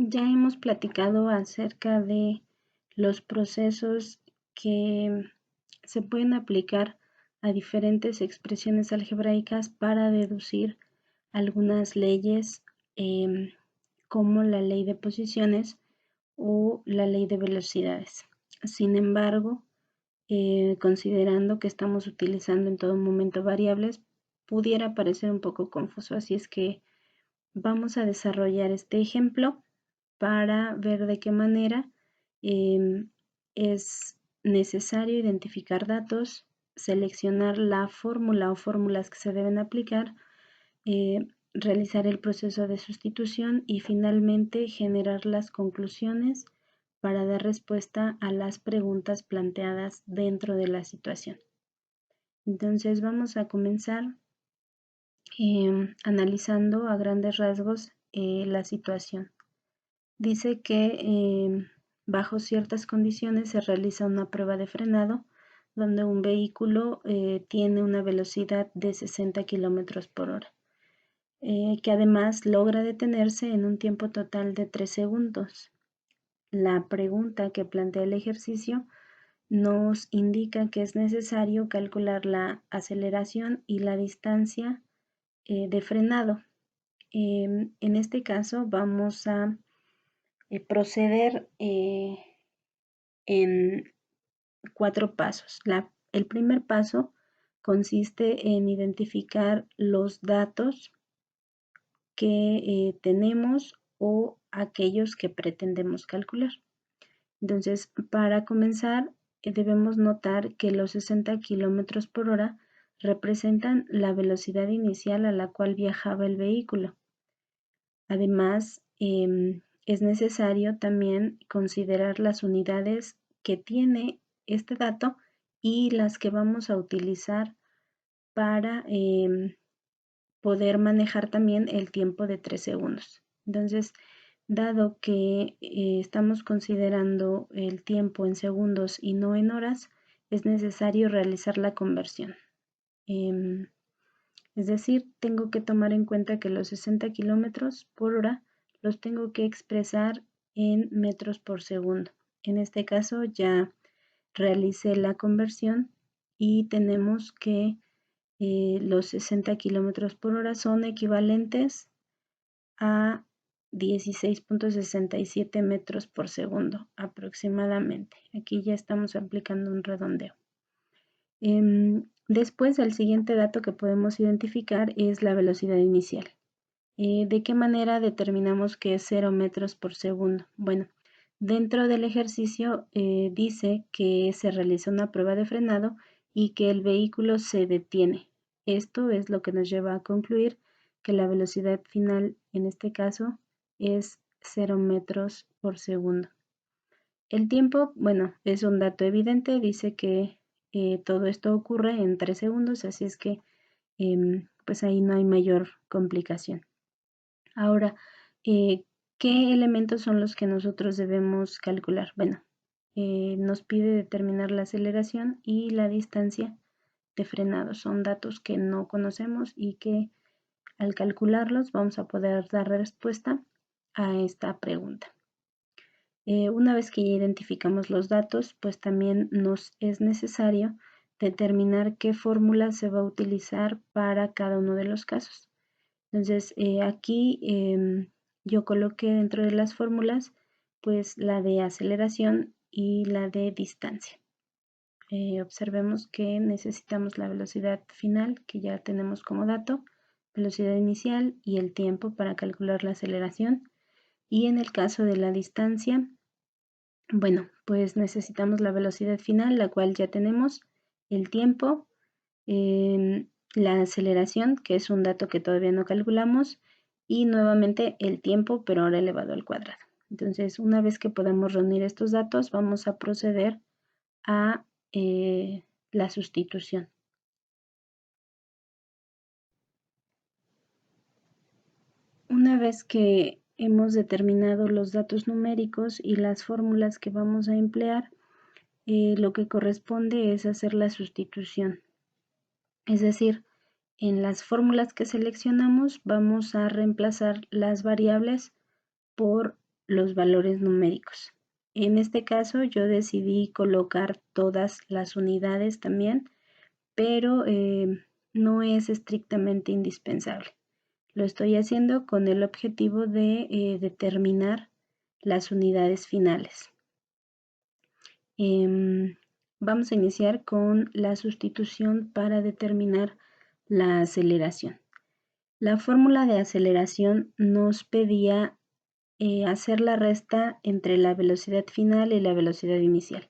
Ya hemos platicado acerca de los procesos que se pueden aplicar a diferentes expresiones algebraicas para deducir algunas leyes como la ley de posiciones o la ley de velocidades. Sin embargo, considerando que estamos utilizando en todo momento variables, pudiera parecer un poco confuso, así es que vamos a desarrollar este ejemplo para ver de qué manera es necesario identificar datos, seleccionar la fórmula o fórmulas que se deben aplicar, realizar el proceso de sustitución y finalmente generar las conclusiones para dar respuesta a las preguntas planteadas dentro de la situación. Entonces vamos a comenzar analizando a grandes rasgos la situación. Dice que bajo ciertas condiciones se realiza una prueba de frenado donde un vehículo tiene una velocidad de 60 kilómetros por hora, que además logra detenerse en un tiempo total de 3 segundos. La pregunta que plantea el ejercicio nos indica que es necesario calcular la aceleración y la distancia de frenado. En este caso vamos a proceder en 4 pasos. El primer paso consiste en identificar los datos que tenemos o aquellos que pretendemos calcular. Entonces, para comenzar, debemos notar que los 60 kilómetros por hora representan la velocidad inicial a la cual viajaba el vehículo. Además, es necesario también considerar las unidades que tiene este dato y las que vamos a utilizar para poder manejar también el tiempo de 3 segundos. Entonces, dado que estamos considerando el tiempo en segundos y no en horas, es necesario realizar la conversión. Es decir, tengo que tomar en cuenta que los 60 kilómetros por hora los tengo que expresar en metros por segundo. En este caso ya realicé la conversión y tenemos que los 60 kilómetros por hora son equivalentes a 16.67 metros por segundo aproximadamente. Aquí ya estamos aplicando un redondeo. Después, el siguiente dato que podemos identificar es la velocidad inicial. ¿De qué manera determinamos que es 0 metros por segundo? Bueno, dentro del ejercicio dice que se realiza una prueba de frenado y que el vehículo se detiene. Esto es lo que nos lleva a concluir que la velocidad final en este caso es 0 metros por segundo. El tiempo, bueno, es un dato evidente, dice que todo esto ocurre en 3 segundos, así es que pues ahí no hay mayor complicación. Ahora, ¿qué elementos son los que nosotros debemos calcular? Bueno, nos pide determinar la aceleración y la distancia de frenado. Son datos que no conocemos y que al calcularlos vamos a poder dar respuesta a esta pregunta. Una vez que ya identificamos los datos, pues también nos es necesario determinar qué fórmula se va a utilizar para cada uno de los casos. Entonces, aquí yo coloqué dentro de las fórmulas, pues la de aceleración y la de distancia. Observemos que necesitamos la velocidad final, que ya tenemos como dato, velocidad inicial y el tiempo para calcular la aceleración. Y en el caso de la distancia, bueno, pues necesitamos la velocidad final, la cual ya tenemos, el tiempo, la aceleración, que es un dato que todavía no calculamos, y nuevamente el tiempo, pero ahora elevado al cuadrado. Entonces, una vez que podamos reunir estos datos, vamos a proceder a la sustitución. Una vez que hemos determinado los datos numéricos y las fórmulas que vamos a emplear, lo que corresponde es hacer la sustitución. Es decir, en las fórmulas que seleccionamos vamos a reemplazar las variables por los valores numéricos. En este caso yo decidí colocar todas las unidades también, pero no es estrictamente indispensable. Lo estoy haciendo con el objetivo de determinar las unidades finales. Vamos a iniciar con la sustitución para determinar la aceleración. La fórmula de aceleración nos pedía hacer la resta entre la velocidad final y la velocidad inicial.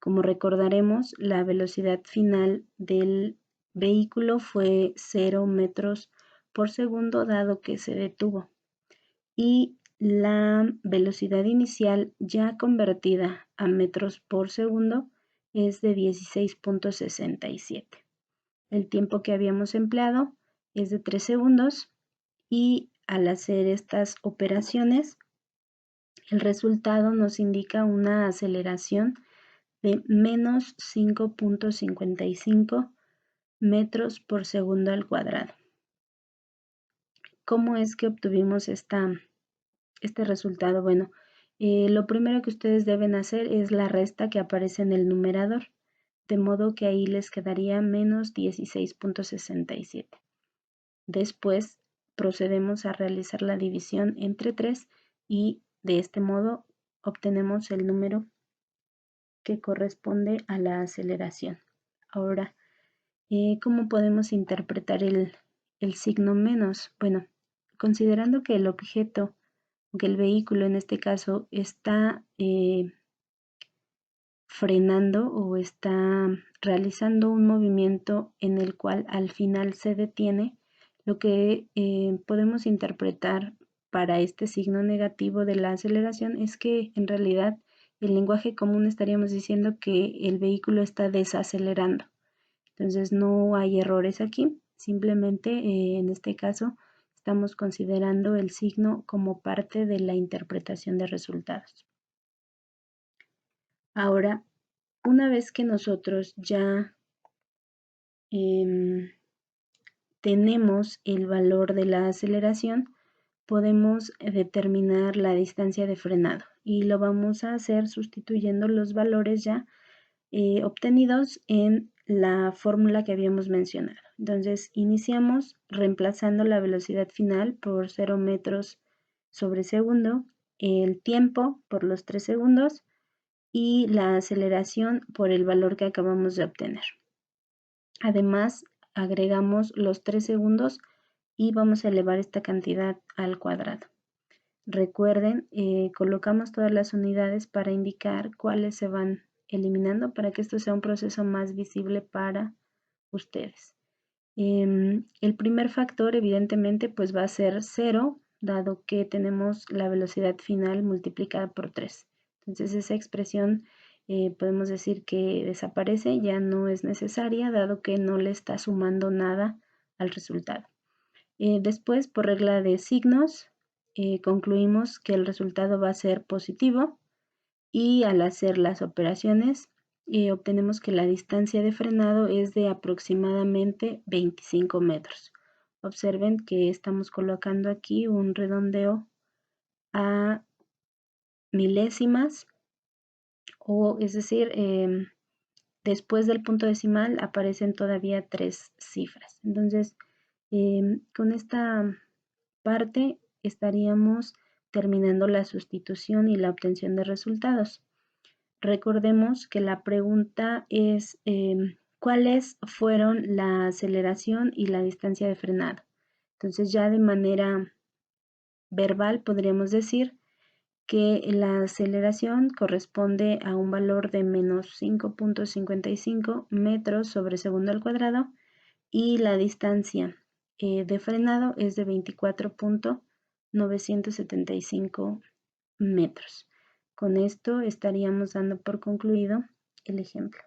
Como recordaremos, la velocidad final del vehículo fue 0 metros por segundo dado que se detuvo. Y la velocidad inicial ya convertida a metros por segundo es de 16.67. El tiempo que habíamos empleado es de 3 segundos y al hacer estas operaciones el resultado nos indica una aceleración de menos 5.55 metros por segundo al cuadrado. ¿Cómo es que obtuvimos este resultado? Bueno, lo primero que ustedes deben hacer es la resta que aparece en el numerador, de modo que ahí les quedaría menos 16.67. Después procedemos a realizar la división entre 3 y de este modo obtenemos el número que corresponde a la aceleración. Ahora, ¿cómo podemos interpretar el signo menos? Bueno, considerando que el objeto, que el vehículo en este caso está frenando o está realizando un movimiento en el cual al final se detiene, lo que podemos interpretar para este signo negativo de la aceleración es que en realidad el lenguaje común estaríamos diciendo que el vehículo está desacelerando. Entonces no hay errores aquí, simplemente en este caso estamos considerando el signo como parte de la interpretación de resultados. Ahora, una vez que nosotros ya tenemos el valor de la aceleración, podemos determinar la distancia de frenado y lo vamos a hacer sustituyendo los valores ya obtenidos en la fórmula que habíamos mencionado. Entonces iniciamos reemplazando la velocidad final por 0 metros sobre segundo, el tiempo por los 3 segundos y la aceleración por el valor que acabamos de obtener. Además, agregamos los 3 segundos y vamos a elevar esta cantidad al cuadrado. Recuerden, colocamos todas las unidades para indicar cuáles se van eliminando para que esto sea un proceso más visible para ustedes. El primer factor evidentemente pues va a ser 0, dado que tenemos la velocidad final multiplicada por 3. Entonces esa expresión podemos decir que desaparece, ya no es necesaria, dado que no le está sumando nada al resultado. Después, por regla de signos, concluimos que el resultado va a ser positivo y al hacer las operaciones obtenemos que la distancia de frenado es de aproximadamente 25 metros. Observen que estamos colocando aquí un redondeo a milésimas, o es decir, después del punto decimal aparecen todavía 3 cifras. Entonces, con esta parte estaríamos terminando la sustitución y la obtención de resultados. Recordemos que la pregunta es ¿cuáles fueron la aceleración y la distancia de frenado? Entonces ya de manera verbal podríamos decir que la aceleración corresponde a un valor de menos 5.55 metros sobre segundo al cuadrado y la distancia de frenado es de 24.975 metros. Con esto estaríamos dando por concluido el ejemplo.